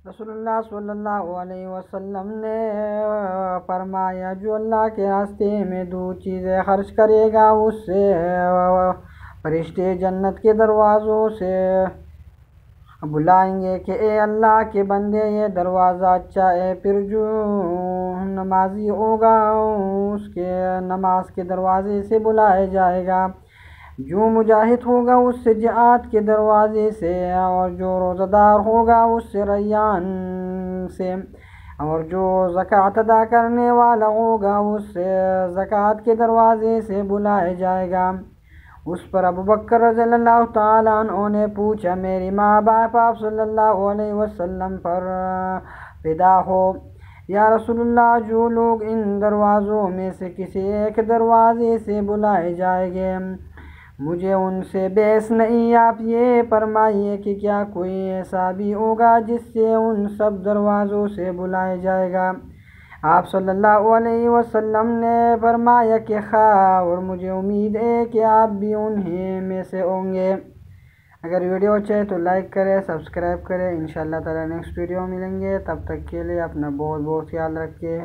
رسول اللہ صلی اللہ علیہ وسلم نے فرمایا جو اللہ کے راستے میں دو چیزیں خرچ کرے گا اس سے فرشتے جنت کے دروازوں سے بلائیں گے کہ اے اللہ کے بندے یہ دروازہ اچھا ہے، پھر جو نمازی ہوگا اس کے نماز کے دروازے سے بلایا جائے گا، جو مجاہد ہوگا اس سے جہاد کے دروازے سے، اور جو روزہ دار ہوگا اس سے ریان سے، اور جو زکوٰۃ ادا کرنے والا ہوگا اس سے زکوٰۃ کے دروازے سے بلایا جائے گا۔ اس پر ابو بکر رضی اللہ تعالیٰ عنہ نے پوچھا میری ماں باپ آپ صلی اللہ علیہ وسلم پر فدا ہو یا رسول اللہ، جو لوگ ان دروازوں میں سے کسی ایک دروازے سے بلائے جائیں گے مجھے ان سے بحث نہیں، آپ یہ فرمائیے کہ کیا کوئی ایسا بھی ہوگا جس سے ان سب دروازوں سے بلایا جائے گا؟ آپ صلی اللہ علیہ وسلم نے فرمایا کہ خواہ، اور مجھے امید ہے کہ آپ بھی انہیں میں سے ہوں گے۔ اگر ویڈیو اچھا ہے تو لائک کریں، سبسکرائب کریں، انشاءاللہ تعالی نیکسٹ ویڈیو ملیں گے، تب تک کے لیے اپنا بہت بہت خیال رکھیں۔